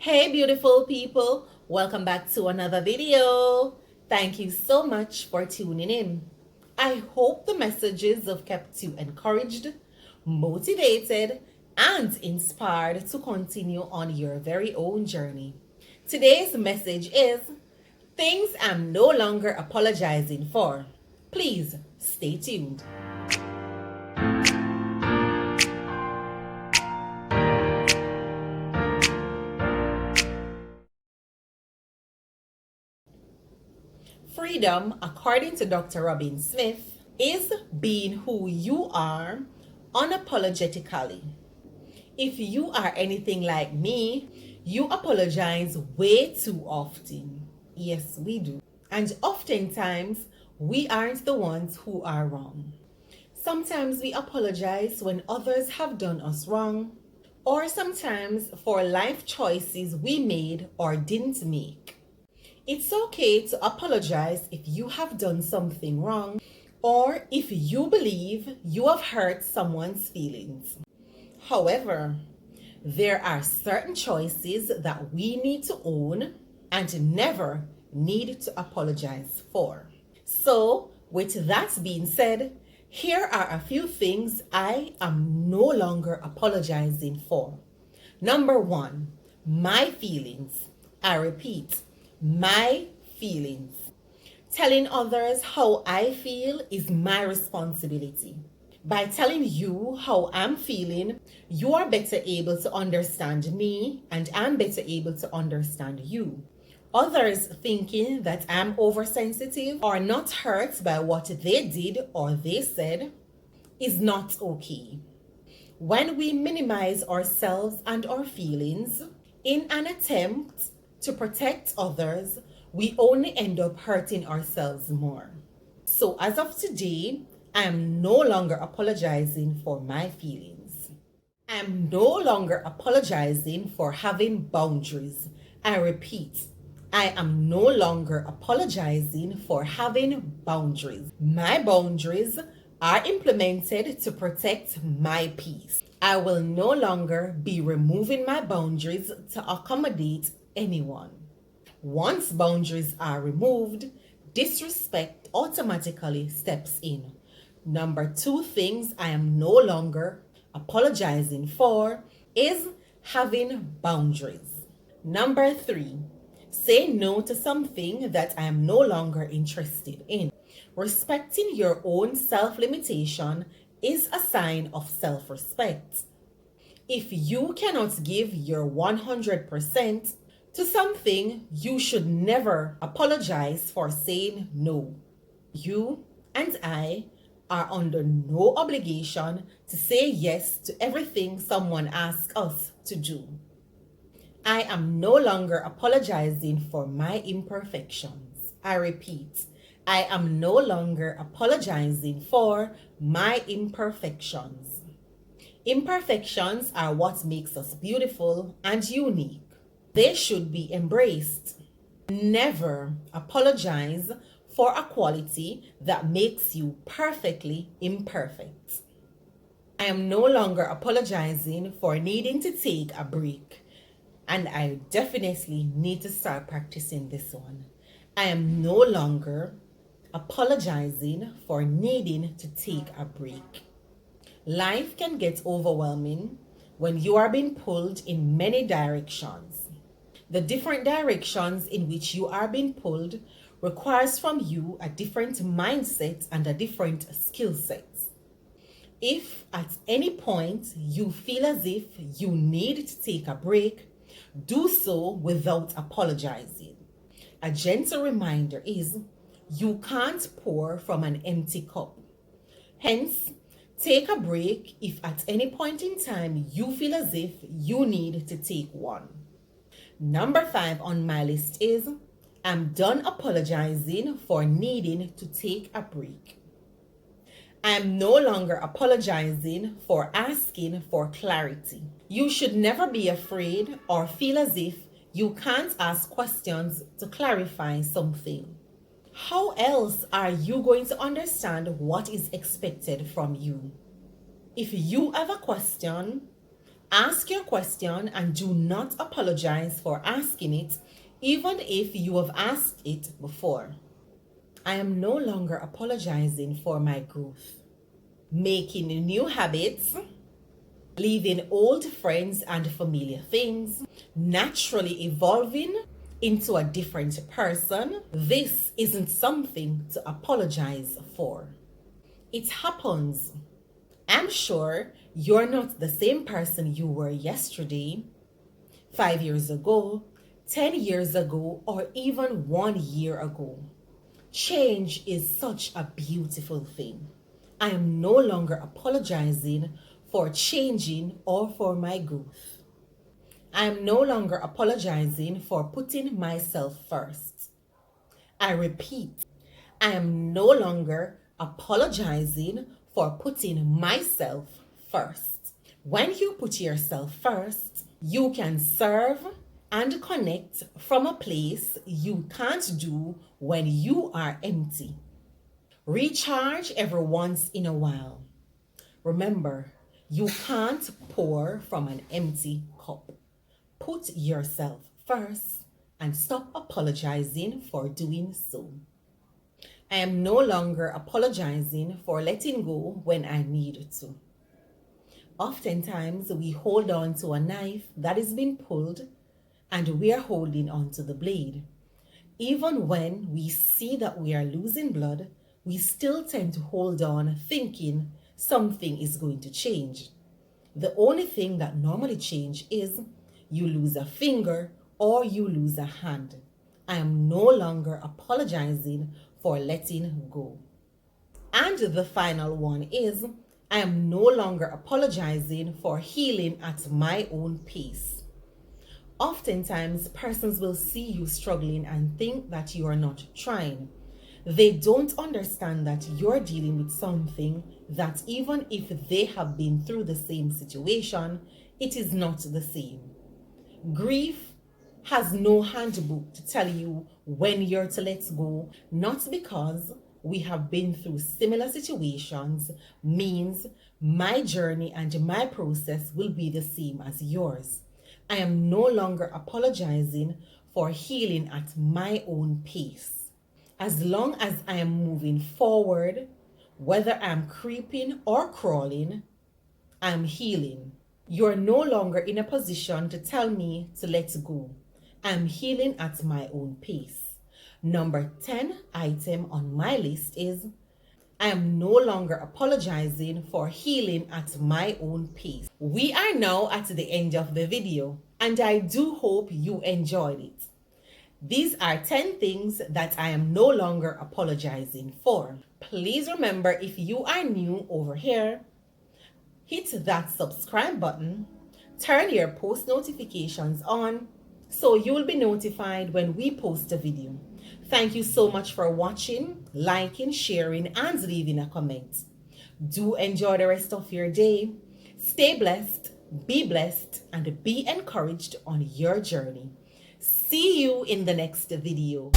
Hey beautiful people, welcome back to another video. Thank you so much for tuning in. I hope the messages have kept you encouraged, motivated, and inspired to continue on your very own journey. Today's message is things I'm no longer apologizing for. Please stay tuned. Freedom, according to Dr. Robin Smith, is being who you are unapologetically. If you are anything like me, you apologize way too often. Yes, we do. And oftentimes, we aren't the ones who are wrong. Sometimes we apologize when others have done us wrong, or sometimes for life choices we made or didn't make. It's okay to apologize if you have done something wrong or if you believe you have hurt someone's feelings. However, there are certain choices that we need to own and never need to apologize for. So, with that being said, here are a few things I am no longer apologizing for. Number one, my feelings. I repeat, my feelings. Telling others how I feel is my responsibility. By telling you how I'm feeling, you are better able to understand me and I'm better able to understand you. Others thinking that I'm oversensitive or not hurt by what they did or they said is not okay. When we minimize ourselves and our feelings in an attempt to protect others, we only end up hurting ourselves more. So as of today, I am no longer apologizing for my feelings. I am no longer apologizing for having boundaries. I repeat, I am no longer apologizing for having boundaries. My boundaries are implemented to protect my peace. I will no longer be removing my boundaries to accommodate anyone. Once boundaries are removed, disrespect automatically steps in. Number two things I am no longer apologizing for is having boundaries. Number three, say no to something that I am no longer interested in. Respecting your own self-limitation is a sign of self-respect. If you cannot give your 100% to something, you should never apologize for saying no. You and I are under no obligation to say yes to everything someone asks us to do. I am no longer apologizing for my imperfections. I repeat, I am no longer apologizing for my imperfections. Imperfections are what makes us beautiful and unique. They should be embraced. Never apologize for a quality that makes you perfectly imperfect. I am no longer apologizing for needing to take a break, and I definitely need to start practicing this one. I am no longer apologizing for needing to take a break. Life can get overwhelming when you are being pulled in many directions. The different directions in which you are being pulled requires from you a different mindset and a different skill set. If at any point you feel as if you need to take a break, do so without apologizing. A gentle reminder is you can't pour from an empty cup. Hence, take a break if at any point in time you feel as if you need to take one. Number 5 on my list is I'm done apologizing for needing to take a break. I'm no longer apologizing for asking for clarity. You should never be afraid or feel as if you can't ask questions to clarify something. How else are you going to understand what is expected from you? If you have a question, Ask your question and do not apologize for asking it, even if you have asked it before. I am no longer apologizing for my growth. Making new habits, leaving old friends and familiar things, naturally evolving into a different person. This isn't something to apologize for. It happens. I'm sure you're not the same person you were yesterday, 5 years ago, 10 years ago, or even 1 year ago. Change is such a beautiful thing. I am no longer apologizing for changing or for my growth. I am no longer apologizing for putting myself first. I repeat, I am no longer apologizing for putting myself first. When you put yourself first, you can serve and connect from a place you can't do when you are empty. Recharge every once in a while. Remember, you can't pour from an empty cup. Put yourself first and stop apologizing for doing so. I am no longer apologizing for letting go when I need to. Oftentimes, we hold on to a knife that is being pulled and we are holding on to the blade. Even when we see that we are losing blood, we still tend to hold on thinking something is going to change. The only thing that normally changes is you lose a finger or you lose a hand. I am no longer apologizing for letting go. And the final one is, I am no longer apologizing for healing at my own pace. Oftentimes, persons will see you struggling and think that you are not trying. They don't understand that you're dealing with something that even if they have been through the same situation, it is not the same. Grief has no handbook to tell you when you're to let go, not because we have been through similar situations means my journey and my process will be the same as yours. I am no longer apologizing for healing at my own pace. As long as I am moving forward, whether I'm creeping or crawling, I'm healing. You're no longer in a position to tell me to let go. I'm healing at my own pace. Number 10 item on my list is, I am no longer apologizing for healing at my own pace. We are now at the end of the video, and I do hope you enjoyed it. These are 10 things that I am no longer apologizing for. Please remember, if you are new over here, hit that subscribe button, turn your post notifications on so you will be notified when we post a video. Thank you so much for watching, liking, sharing, and leaving a comment. Do enjoy the rest of your day. Stay blessed, and be encouraged on your journey. See you in the next video.